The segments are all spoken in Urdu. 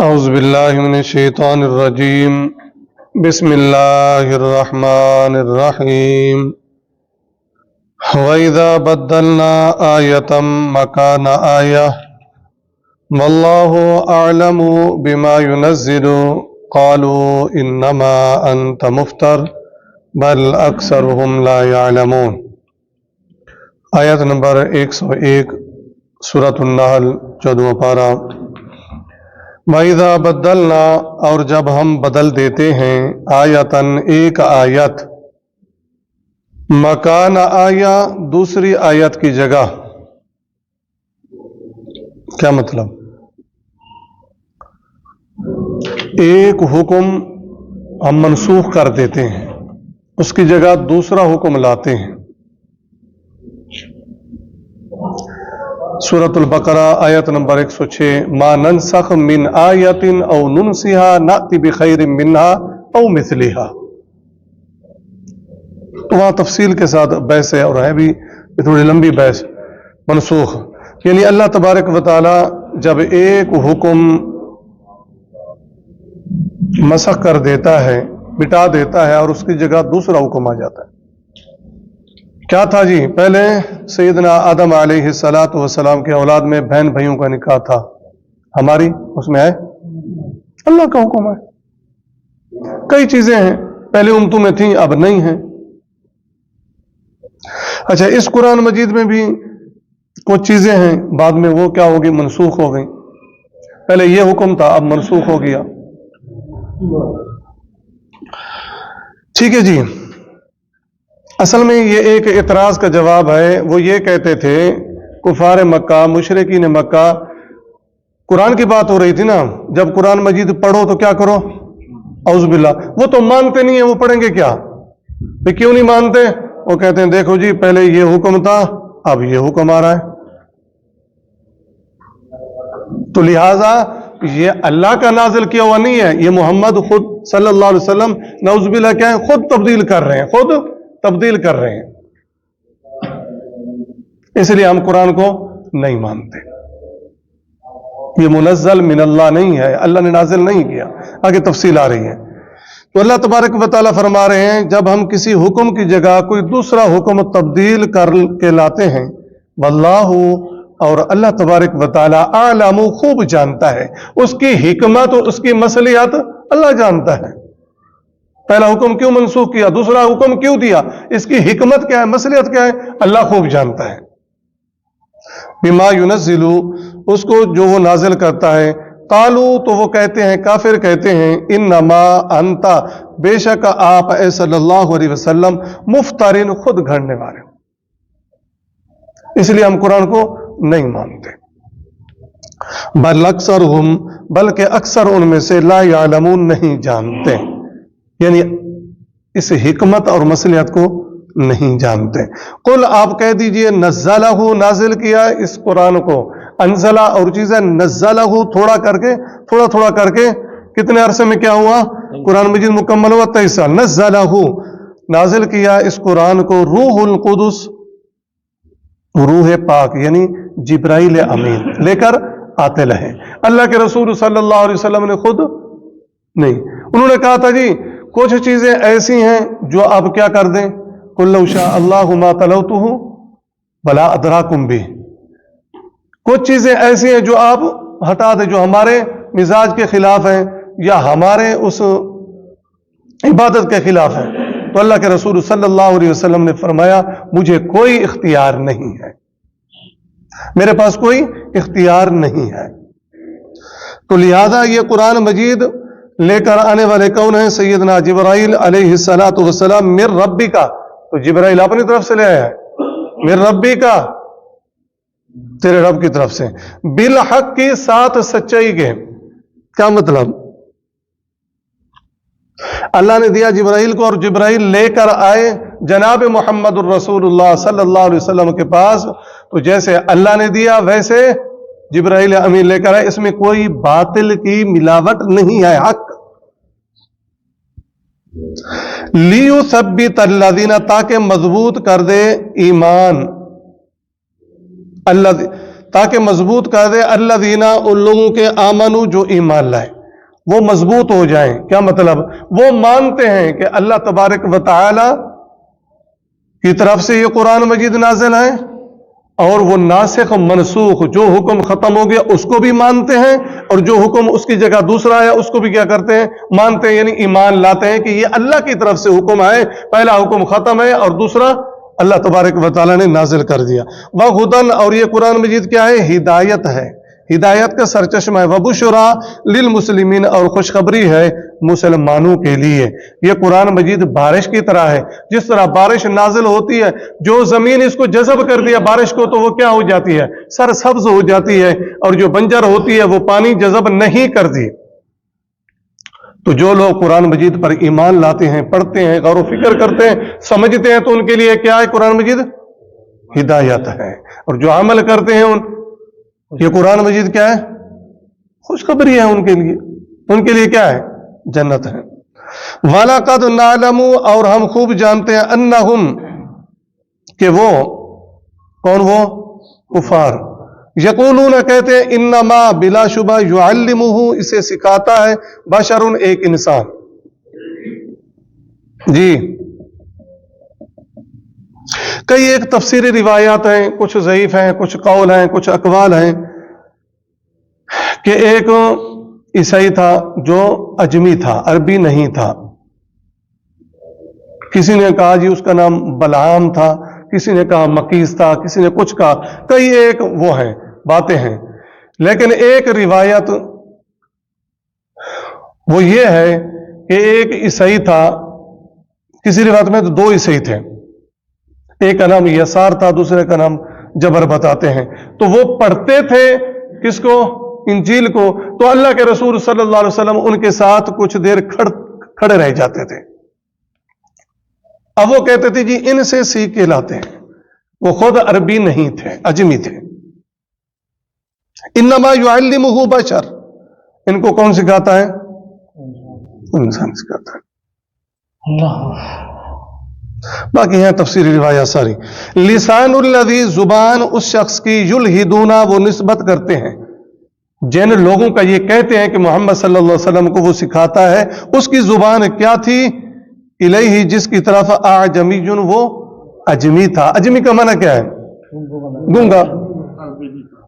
اعوذ باللہ من الشیطان الرجیم بسم اللہ الرحمن الرحیم وَإِذَا بَدَّلْنَا آیَةً مَكَانَ آیَةٍ وَاللَّهُ أَعْلَمُ بِمَا يُنَزِّلُ قَالُوا إِنَّمَا أَنْتَ مُفْتَرٍ بَلْ أَكْثَرُهُمْ لَا يَعْلَمُونَ۔ آیت نمبر 101 سورۃ النحل 14واں پارہ۔ وَإِذَا بَدَّلْنَا اور جب ہم بدل دیتے ہیں آیتاً ایک آیت، مکان آیا دوسری آیت کی جگہ۔ کیا مطلب؟ ایک حکم ہم منسوخ کر دیتے ہیں، اس کی جگہ دوسرا حکم لاتے ہیں۔ سورۃ البقرہ آیت نمبر 106، ما ننسخ من آیت او ننسیہا نأتی بخیر منہا او مثلہا۔ تو وہاں تفصیل کے ساتھ بحث ہے، اور ہے بھی تھوڑی لمبی بحث۔ منسوخ یعنی اللہ تبارک و تعالی جب ایک حکم مسخ کر دیتا ہے، مٹا دیتا ہے، اور اس کی جگہ دوسرا حکم آ جاتا ہے۔ کیا تھا جی؟ پہلے سیدنا آدم علیہ السلام کے اولاد میں بہن بھائیوں کا نکاح تھا، ہماری اس میں ہے اللہ کا حکم ہے۔ کئی چیزیں ہیں پہلے امتوں میں تھیں، اب نہیں ہیں۔ اچھا، اس قرآن مجید میں بھی کچھ چیزیں ہیں، بعد میں وہ کیا ہوگی؟ منسوخ ہو گئی۔ پہلے یہ حکم تھا، اب منسوخ ہو گیا۔ ٹھیک ہے جی۔ اصل میں یہ ایک اعتراض کا جواب ہے۔ وہ یہ کہتے تھے کفار مکہ، مشرکین مکہ، قرآن کی بات ہو رہی تھی نا، جب قرآن مجید پڑھو تو کیا کرو؟ اعوذ باللہ۔ وہ تو مانتے نہیں ہیں، وہ پڑھیں گے کیا؟ پھر کیوں نہیں مانتے؟ وہ کہتے ہیں دیکھو جی، پہلے یہ حکم تھا، اب یہ حکم آ رہا ہے، تو لہذا یہ اللہ کا نازل کیا ہوا نہیں ہے، یہ محمد خود صلی اللہ علیہ وسلم نعوذ باللہ کیا ہے، خود تبدیل کر رہے ہیں، خود تبدیل کر رہے ہیں۔ اس لیے ہم قرآن کو نہیں مانتے۔ یہ منزل من اللہ نہیں ہے، اللہ نے نازل نہیں کیا۔ آگے تفصیل آ رہی ہے۔ تو اللہ تبارک و تعالیٰ فرما رہے ہیں جب ہم کسی حکم کی جگہ کوئی دوسرا حکم تبدیل کر کے لاتے ہیں، واللہ اور اللہ تبارک و تعالیٰ اعلم خوب جانتا ہے، اس کی حکمت اور اس کی مصلحت اللہ جانتا ہے۔ پہلا حکم کیوں منسوخ کیا، دوسرا حکم کیوں دیا، اس کی حکمت کیا ہے، مصلحت کیا ہے، اللہ خوب جانتا ہے۔ بما ينزل، اس کو جو وہ نازل کرتا ہے، قالو تو وہ کہتے ہیں، کافر کہتے ہیں، انما انت بے شک آپ اے صلی اللہ علیہ وسلم مفترن خود گھڑنے والے، اس لیے ہم قرآن کو نہیں مانتے۔ بل اکثرہم، بلکہ اکثر ان میں سے لا یعلمون نہیں جانتے، یعنی اس حکمت اور مصلحت کو نہیں جانتے۔ قل آپ کہہ دیجئے، نزلہ نازل کیا اس قرآن کو، انزلہ اور چیز ہے، نزلہ تھوڑا تھوڑا کر کے کتنے عرصے میں کیا ہوا؟ قرآن مجید مکمل ہوا 23 سال۔ نزلہ نازل کیا اس قرآن کو، روح القدس، روح پاک یعنی جبرائیل امین لے کر آتے رہے۔ اللہ کے رسول صلی اللہ علیہ وسلم نے خود نہیں، انہوں نے کہا تھا جی کچھ چیزیں ایسی ہیں جو آپ کیا کر دیں، قل لو شاء اللہ ما تلوتہ ولا ادراکم بہ، کچھ چیزیں ایسی ہیں جو آپ ہٹا دیں، جو ہمارے مزاج کے خلاف ہیں یا ہمارے اس عبادت کے خلاف ہیں۔ تو اللہ کے رسول صلی اللہ علیہ وسلم نے فرمایا مجھے کوئی اختیار نہیں ہے، میرے پاس کوئی اختیار نہیں ہے۔ تو لہذا یہ قرآن مجید لے کر آنے والے کون ہیں؟ سیدنا جبرائیل علیہ السلام، مر ربی کا، تو جبرائیل اپنی طرف سے لے آیا ہے، مر ربی کا، تیرے رب کی طرف سے، بالحق کی ساتھ سچائی کے۔ کیا مطلب؟ اللہ نے دیا جبرائیل کو، اور جبرائیل لے کر آئے جناب محمد الرسول اللہ صلی اللہ علیہ وسلم کے پاس، تو جیسے اللہ نے دیا ویسے جبرائیل امین لے کر آئے، اس میں کوئی باطل کی ملاوٹ نہیں ہے، حق۔ لیثبت الذین، تاکہ مضبوط کر دے ایمان، اللہ تاکہ مضبوط کر دے الذین ان لوگوں کے آمنو جو ایمان لائے، وہ مضبوط ہو جائیں. کیا مطلب؟ وہ مانتے ہیں کہ اللہ تبارک و تعالی کی طرف سے یہ قرآن مجید نازل ہے، اور وہ ناسخ منسوخ جو حکم ختم ہو گیا اس کو بھی مانتے ہیں، اور جو حکم اس کی جگہ دوسرا ہے اس کو بھی کیا کرتے ہیں؟ مانتے ہیں. یعنی ایمان لاتے ہیں کہ یہ اللہ کی طرف سے حکم ہے، پہلا حکم ختم ہے اور دوسرا اللہ تبارک و تعالیٰ نے نازل کر دیا. وَہُدًى، اور یہ قرآن مجید کیا ہے؟ ہدایت ہے، ہدایت کا سرچشمہ ہے. وَبُشْرَى لِلْمُسْلِمِينَ، اور خوشخبری ہے مسلمانوں کے لیے. یہ قرآن مجید بارش کی طرح ہے. جس طرح بارش نازل ہوتی ہے، جو زمین اس کو جذب کر دیا بارش کو تو وہ کیا ہو جاتی ہے؟ سرسبز ہو جاتی ہے، اور جو بنجر ہوتی ہے وہ پانی جذب نہیں کرتی. تو جو لوگ قرآن مجید پر ایمان لاتے ہیں، پڑھتے ہیں، غور و فکر کرتے ہیں، سمجھتے ہیں، تو ان کے لیے کیا ہے؟ قرآن مجید ہدایت ہے. اور جو عمل کرتے ہیں یہ قرآن مجید کیا ہے؟ خوشخبری ہے ان کے لیے کیا ہے؟ جنت ہے. وَلَقَدْ نَعْلَمُ، اور ہم خوب جانتے ہیں، أَنَّهُمْ کہ وہ کون؟ وہ کفار. یقولون، کہتے ہیں، انما بلا شبہ یعلمہ، اسے سکھاتا ہے، بشر، ایک انسان. جی کئی ایک تفسیری روایات ہیں، کچھ ضعیف ہیں، کچھ قول ہیں، کچھ اقوال ہیں، کہ ایک عیسائی تھا جو اجمی تھا، عربی نہیں تھا. کسی نے کہا جی اس کا نام بلعام تھا، کسی نے کہا مقیس تھا، کسی نے کچھ کہا. کئی ایک وہ ہیں، باتیں ہیں. لیکن ایک روایت وہ یہ ہے کہ ایک عیسائی تھا. کسی روایت میں تو 2 عیسائی تھے، ایک کا نام یسار تھا، دوسرے کا نام جبر بتاتے ہیں. تو وہ پڑھتے تھے کس کو؟ انجیل کو. تو اللہ کے رسول صلی اللہ علیہ وسلم ان کے ساتھ کچھ دیر کھڑے رہ جاتے تھے. اب وہ کہتے تھے جی ان سے سیکھ کے لاتے ہیں. وہ خود عربی نہیں تھے، اجمی تھے. انما یعلمہ بشر، ان کو کون سکھاتا ہے؟ انسان سکھاتا ہے. باقی ہیں تفسیری روایات ساری. لسان الذی، زبان اس شخص کی، یلحدون، وہ نسبت کرتے ہیں، جن لوگوں کا یہ کہتے ہیں کہ محمد صلی اللہ علیہ وسلم کو وہ سکھاتا ہے، اس کی زبان کیا تھی؟ الیہ، جس کی طرف، اعجمی، وہ اجمی تھا. اجمی کا معنی کیا ہے؟ گونگا.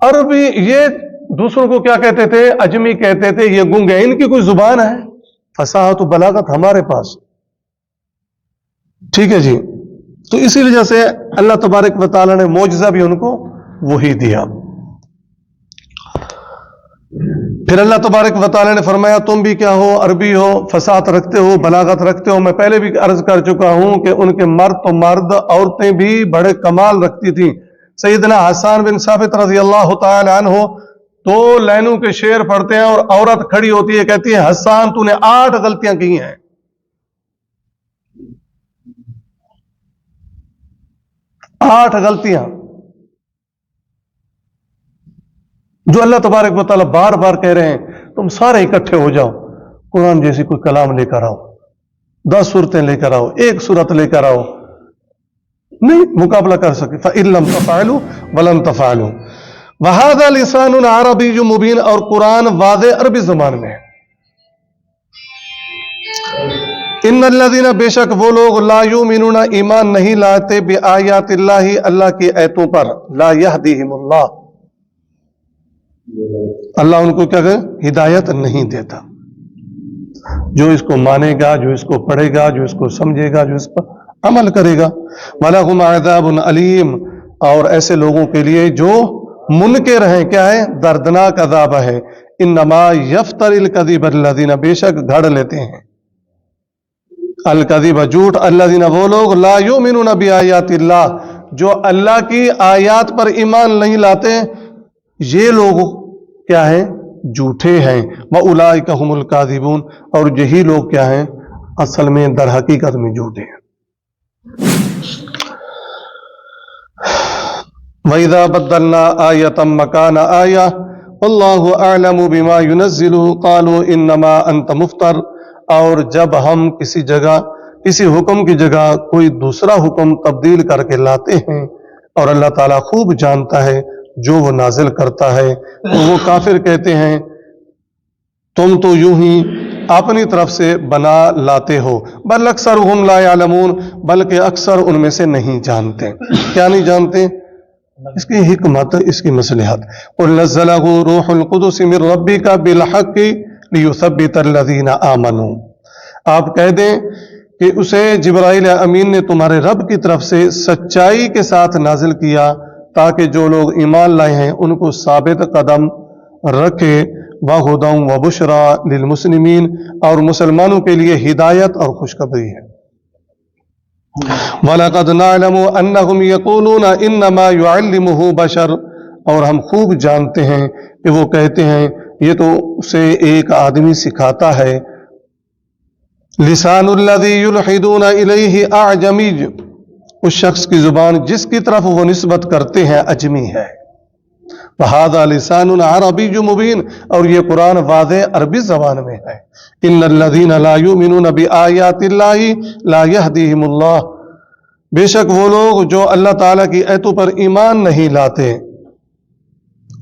عربی یہ دوسروں کو کیا کہتے تھے؟ اجمی کہتے تھے، یہ گونگے. ان کی کوئی زبان ہے؟ فصاحت و بلاغت ہمارے پاس. ٹھیک ہے جی. تو اسی وجہ سے اللہ تبارک و تعالیٰ نے معجزہ بھی ان کو وہی دیا. پھر اللہ تبارک و تعالیٰ نے فرمایا تم بھی کیا ہو؟ عربی ہو، فصاحت رکھتے ہو، بلاغت رکھتے ہو. میں پہلے بھی عرض کر چکا ہوں کہ ان کے مرد تو مرد، عورتیں بھی بڑے کمال رکھتی تھیں. سیدنا حسان بن ثابت رضی اللہ تعالی عنہ 2 لائنوں کے شعر پڑھتے ہیں، اور عورت کھڑی ہوتی ہے، کہتی ہے حسان تو نے 8 غلطیاں کی ہیں. 8 غلطیاں جو اللہ تبارک و تعالیٰ بار بار کہہ رہے ہیں تم سارے اکٹھے ہو جاؤ، قرآن جیسی کوئی کلام لے کر آؤ، 10 صورتیں لے کر آؤ، 1 صورت لے کر آؤ. نہیں مقابلہ کر سکے. فَإِن لَمْ تَفْعَلُوا وَلَن تَفْعَلُوا. وَهَذَا لِسَانٌ عَرَبِيٌّ مُبِينٌ، اور قرآن واضح عربی زبان میں ہے. ان الذین، بے شک وہ لوگ، لا یؤمنون، ایمان نہیں لاتے، بآیات اللہ، اللہ کی آیتوں پر، لا یہدیہم اللہ، اللہ ان کو کیا کہ ہدایت نہیں دیتا. جو اس کو مانے گا، جو اس کو پڑھے گا، جو اس کو سمجھے گا، جو اس پر عمل کرے گا. وَلَهُمْ عَذَابٌ عَلِيمٌ، اور ایسے لوگوں کے لیے جو منکر ہیں، کیا ہے؟ دردناک عذاب ہے. انما یفتری الکذب الذین، بے شک گھڑ لیتے ہیں الکذب، جھوٹ، الذین، وہ لوگ، لا یؤمنون بآیات اللہ، جو اللہ کی آیات پر ایمان نہیں لاتے، یہ لوگ کیا ہیں؟ جھوٹے ہیں. وَأُولَئِکَ هُمُ الْکاذبُونَ، اور یہی لوگ کیا ہیں؟ اصل میں در حقیقت میں جھوٹے ہیں. وَإِذَا بَدَّلْنَا آیَةً مَّكَانَ آیَةٍ وَاللَّهُ أَعْلَمُ بِمَا يُنَزِّلُ قَالُوا إِنَّمَا أَنْتَ مُفْتَرٍ، اور جب ہم کسی جگہ، کسی حکم کی جگہ کوئی دوسرا حکم تبدیل کر کے لاتے ہیں، اور اللہ تعالیٰ خوب جانتا ہے جو وہ نازل کرتا ہے تو وہ کافر کہتے ہیں تم تو یوں ہی اپنی طرف سے بنا لاتے ہو، بل اکثرهم لا یعلمون، بلکہ اکثر ان میں سے نہیں جانتے۔ کیا نہیں جانتے؟ اس کی حکمت، اس کی مصلحت۔ قل نزلہ روح القدس من ربک بالحق لیثبت الذین آمنوا، آپ کہہ دیں کہ اسے جبرائیل امین نے تمہارے رب کی طرف سے سچائی کے ساتھ نازل کیا تاکہ جو لوگ ایمان لائے ہیں ان کو ثابت قدم رکھے، وَهُدًى وَبُشْرَى لِلْمُسْلِمِينَ، اور مسلمانوں کے لیے ہدایت اور خوشخبری ہے۔ وَلَقَدْ نَعْلَمُ أَنَّهُمْ يَقُولُونَ إِنَّمَا يُعَلِّمُهُ بَشَرٌ، اور ہم خوب جانتے ہیں کہ وہ کہتے ہیں یہ تو اسے ایک آدمی سکھاتا ہے۔ لسان الذی یلحدون الیہ اعجمی، اس شخص کی زبان جس کی طرف وہ نسبت کرتے ہیں اجمی ہے۔ وہذا لسان عربی مبین، اور یہ قرآن واضح عربی زبان میں ہے۔ ان الذین لا یؤمنون بآیات اللہ لا یہدیہم اللہ، بے شک وہ لوگ جو اللہ تعالیٰ کی آیتوں پر ایمان نہیں لاتے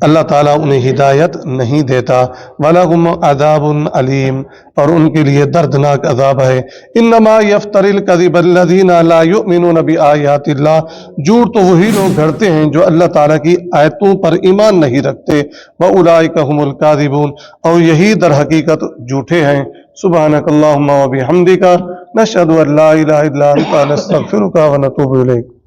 اللہ تعالیٰ انہیں ہدایت نہیں دیتا۔ وَلَهُمْ عَذَابٌ عَلِيمٌ، اور ان کے لیے دردناک عذاب ہے۔ انما یفتری الکذب الذین لا یؤمنون بآیات اللہ، جھوٹ تو وہی لوگ گھڑتے ہیں جو اللہ تعالیٰ کی آیتوں پر ایمان نہیں رکھتے۔ وَأُولَئِکَ هُمُ الْکاذبُونَ، اور یہی در حقیقت جھوٹے ہیں۔ سبحانک اللہم وبحمدک، نشہد ان لا الہ الا انت، نستغفرک ونتوب الیک۔